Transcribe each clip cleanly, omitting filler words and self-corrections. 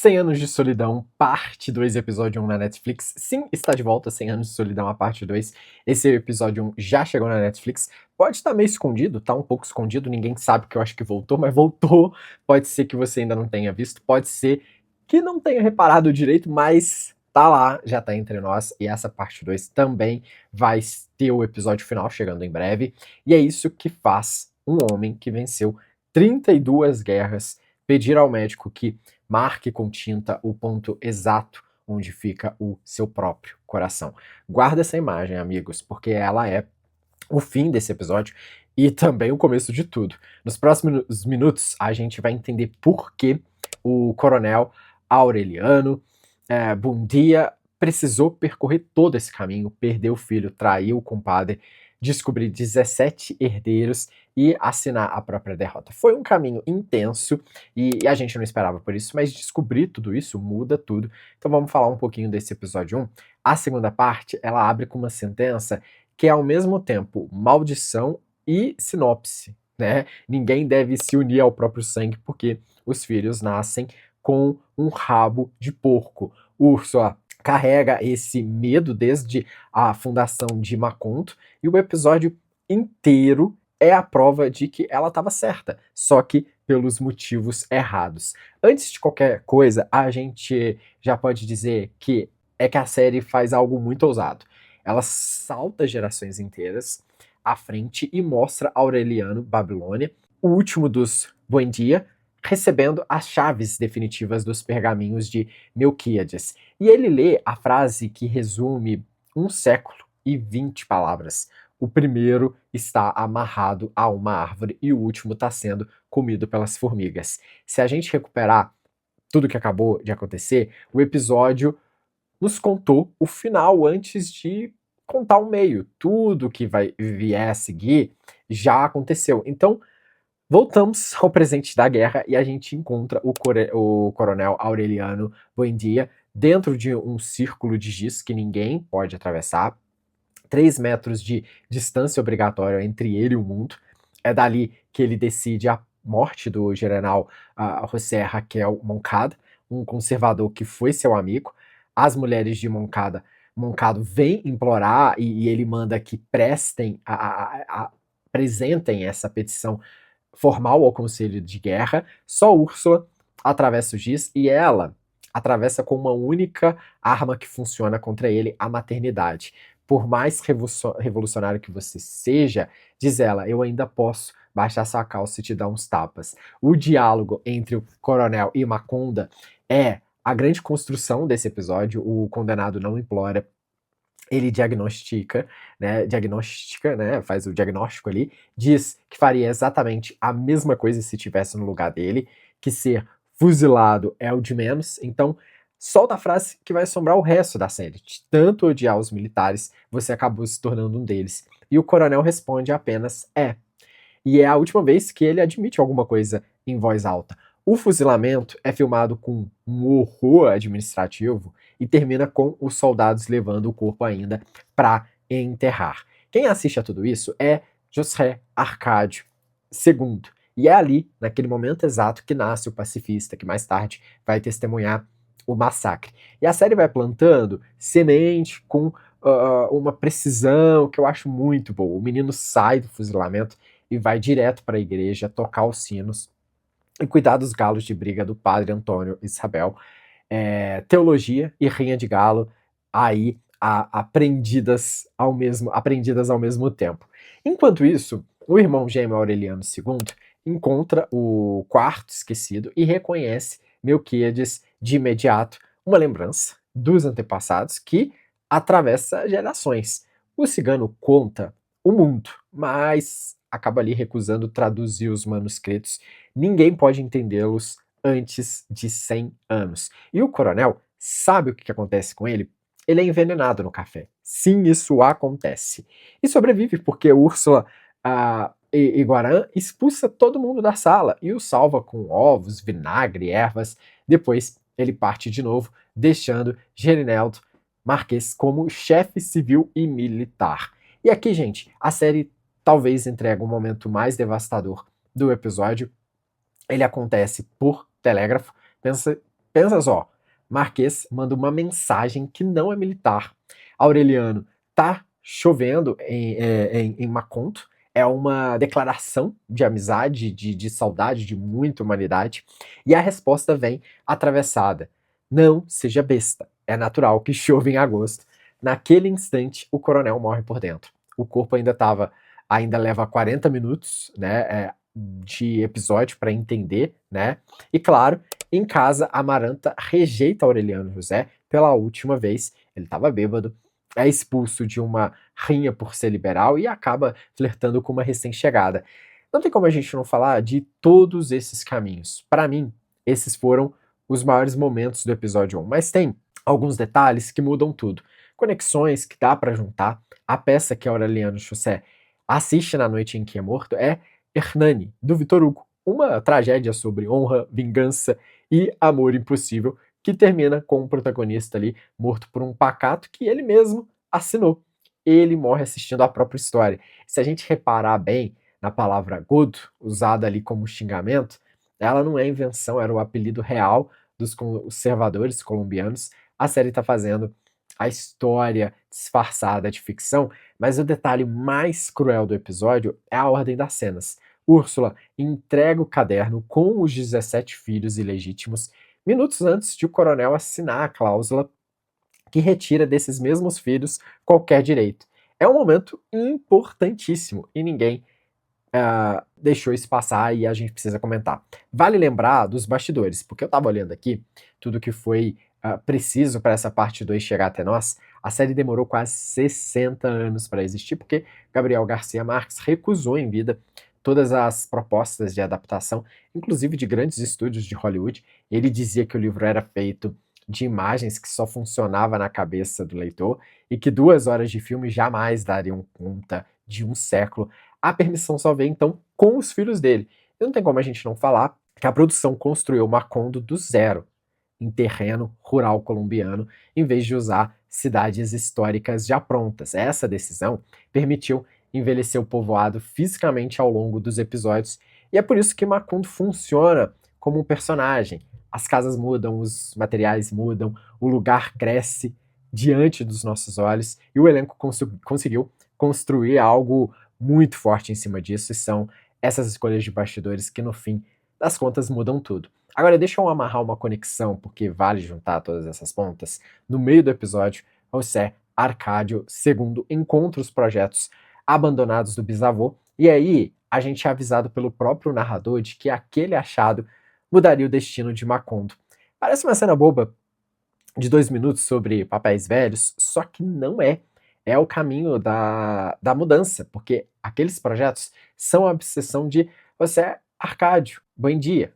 100 Anos de Solidão, parte 2, episódio 1 na Netflix. Sim, está de volta, 100 Anos de Solidão, a parte 2. Esse episódio 1 já chegou na Netflix. Pode estar meio escondido, tá um pouco escondido, ninguém sabe, que eu acho que voltou, mas voltou. Pode ser que você ainda não tenha visto, pode ser que não tenha reparado direito, mas tá lá, já tá entre nós. E essa parte 2 também vai ter o episódio final chegando em breve. E é isso que faz um homem que venceu 32 guerras pedir ao médico que marque com tinta o ponto exato onde fica o seu próprio coração. Guarda essa imagem, amigos, porque ela é o fim desse episódio e também o começo de tudo. Nos próximos minutos, a gente vai entender por que o coronel Aureliano Buendia precisou percorrer todo esse caminho, perder o filho, trair o compadre, descobrir 17 herdeiros e assinar a própria derrota. Foi um caminho intenso e a gente não esperava por isso, mas descobrir tudo isso muda tudo. Então vamos falar um pouquinho desse episódio 1. A segunda parte, ela abre com uma sentença que é ao mesmo tempo maldição e sinopse, né? Ninguém deve se unir ao próprio sangue porque os filhos nascem com um rabo de porco. Úrsula carrega esse medo desde a fundação de Maconto, e o episódio inteiro é a prova de que ela estava certa, só que pelos motivos errados. Antes de qualquer coisa, a gente já pode dizer que a série faz algo muito ousado. Ela salta gerações inteiras à frente e mostra Aureliano Babilônia, o último dos Buendia, recebendo as chaves definitivas dos pergaminhos de Melquíades. E ele lê a frase que resume 1 século e 20 palavras. O primeiro está amarrado a uma árvore e o último está sendo comido pelas formigas. Se a gente recuperar tudo que acabou de acontecer, o episódio nos contou o final antes de contar o meio. Tudo que vai vier a seguir já aconteceu. Então, voltamos ao presente da guerra e a gente encontra o coronel Aureliano Buendia dentro de um círculo de giz que ninguém pode atravessar, 3 metros de distância obrigatória entre ele e o mundo. É dali que ele decide a morte do general José Raquel Moncada, um conservador que foi seu amigo. As mulheres de Moncado vêm implorar e ele manda que apresentem essa petição formal ao Conselho de Guerra. Só Úrsula atravessa o giz e ela atravessa com uma única arma que funciona contra ele, a maternidade. Por mais revolucionário que você seja, diz ela, eu ainda posso baixar sua calça e te dar uns tapas. O diálogo entre o coronel e Maconda é a grande construção desse episódio. O condenado não implora, ele diagnostica, né, faz o diagnóstico ali, diz que faria exatamente a mesma coisa se estivesse no lugar dele, que ser fuzilado é o de menos. Então, solta a frase que vai assombrar o resto da série. De tanto odiar os militares, você acabou se tornando um deles. E o coronel responde apenas é. E é a última vez que ele admite alguma coisa em voz alta. O fuzilamento é filmado com um horror administrativo e termina com os soldados levando o corpo ainda para enterrar. Quem assiste a tudo isso é José Arcádio II. E é ali, naquele momento exato, que nasce o pacifista, que mais tarde vai testemunhar o massacre. E a série vai plantando semente com uma precisão que eu acho muito boa. O menino sai do fuzilamento e vai direto para a igreja tocar os sinos e cuidar dos galos de briga do padre Antônio Isabel. Teologia e rinha de galo aí aprendidas ao mesmo tempo. Enquanto isso, o irmão gêmeo Aureliano II encontra o quarto esquecido e reconhece Melquíades de imediato, uma lembrança dos antepassados que atravessa gerações. O cigano conta o mundo, mas acaba ali recusando traduzir os manuscritos. Ninguém pode entendê-los antes de 100 anos. E o coronel sabe o que acontece com ele? Ele é envenenado no café. Sim, isso acontece. E sobrevive porque Úrsula e Guarã expulsa todo mundo da sala e o salva com ovos, vinagre, ervas. Depois ele parte de novo, deixando Gerineldo Marquês como chefe civil e militar. E aqui, gente, a série talvez entrega o momento mais devastador do episódio. Ele acontece por telégrafo. Pensa Pensa só, Marquês manda uma mensagem que não é militar. Aureliano tá chovendo em Macondo, é uma declaração de amizade, de saudade, de muita humanidade, e a resposta vem atravessada. Não seja besta, é natural que chova em agosto. Naquele instante, o coronel morre por dentro. O corpo ainda leva 40 minutos, né, de episódio para entender, né? E claro, em casa, Amaranta rejeita Aureliano José pela última vez. Ele estava bêbado, é expulso de uma rinha por ser liberal e acaba flertando com uma recém-chegada. Não tem como a gente não falar de todos esses caminhos. Para mim, esses foram os maiores momentos do episódio 1, mas tem alguns detalhes que mudam tudo. Conexões que dá para juntar. A peça que Aureliano José assiste na noite em que é morto é Hernani, do Victor Hugo. Uma tragédia sobre honra, vingança e amor impossível, que termina com o protagonista ali morto por um pacato que ele mesmo assinou. Ele morre assistindo a própria história. Se a gente reparar bem na palavra God, usada ali como xingamento, ela não é invenção, era o apelido real dos conservadores colombianos. A série está fazendo a história disfarçada de ficção, mas o detalhe mais cruel do episódio é a ordem das cenas. Úrsula entrega o caderno com os 17 filhos ilegítimos minutos antes de o coronel assinar a cláusula que retira desses mesmos filhos qualquer direito. É um momento importantíssimo e ninguém deixou isso passar e a gente precisa comentar. Vale lembrar dos bastidores, porque eu estava olhando aqui tudo que foi preciso para essa parte 2 chegar até nós. A série demorou quase 60 anos para existir, porque Gabriel Garcia Marques recusou em vida todas as propostas de adaptação, inclusive de grandes estúdios de Hollywood. Ele dizia que o livro era feito de imagens que só funcionava na cabeça do leitor e que 2 horas de filme jamais dariam conta de um século. A permissão só veio então com os filhos dele. E não tem como a gente não falar que a produção construiu Macondo do zero, em terreno rural colombiano, em vez de usar cidades históricas já prontas. Essa decisão permitiu envelhecer o povoado fisicamente ao longo dos episódios, e é por isso que Macondo funciona como um personagem. As casas mudam, os materiais mudam, o lugar cresce diante dos nossos olhos, e o elenco conseguiu construir algo muito forte em cima disso, e são essas escolhas de bastidores que no fim das contas mudam tudo. Agora deixa eu amarrar uma conexão, porque vale juntar todas essas pontas. No meio do episódio, José Arcádio II encontra os projetos abandonados do bisavô, e aí a gente é avisado pelo próprio narrador de que aquele achado mudaria o destino de Macondo. Parece uma cena boba de 2 minutos sobre papéis velhos, só que não é. É o caminho da mudança, porque aqueles projetos são a obsessão de José Arcádio Buendia,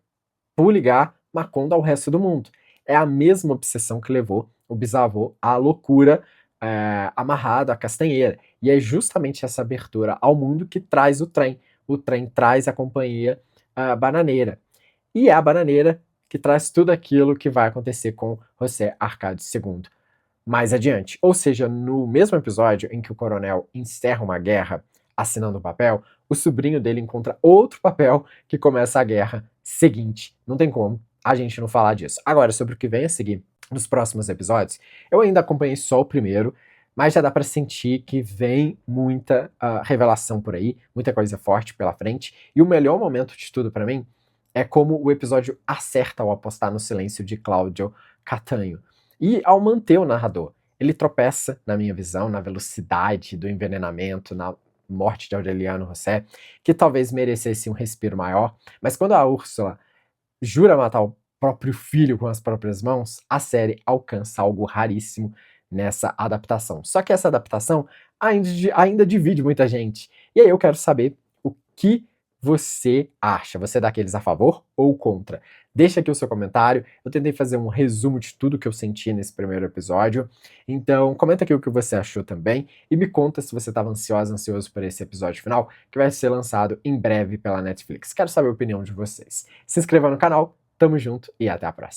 por ligar Macondo ao resto do mundo. É a mesma obsessão que levou o bisavô à loucura amarrado à castanheira. E é justamente essa abertura ao mundo que traz o trem. O trem traz a companhia bananeira. E é a bananeira que traz tudo aquilo que vai acontecer com José Arcádio II mais adiante. Ou seja, no mesmo episódio em que o coronel encerra uma guerra assinando o papel, o sobrinho dele encontra outro papel que começa a guerra seguinte. Não tem como a gente não falar disso. Agora, sobre o que vem a seguir nos próximos episódios, eu ainda acompanhei só o primeiro, mas já dá para sentir que vem muita revelação por aí, muita coisa forte pela frente, e o melhor momento de tudo para mim é como o episódio acerta ao apostar no silêncio de Cláudio Catanho. E ao manter o narrador, ele tropeça, na minha visão, na velocidade do envenenamento, na morte de Aureliano José, que talvez merecesse um respiro maior, mas quando a Úrsula jura matar o próprio filho com as próprias mãos, a série alcança algo raríssimo nessa adaptação. Só que essa adaptação ainda divide muita gente. E aí eu quero saber o que você acha. Você é daqueles a favor ou contra? Deixa aqui o seu comentário. Eu tentei fazer um resumo de tudo que eu senti nesse primeiro episódio. Então, comenta aqui o que você achou também e me conta se você estava ansioso por esse episódio final, que vai ser lançado em breve pela Netflix. Quero saber a opinião de vocês. Se inscreva no canal, tamo junto e até a próxima.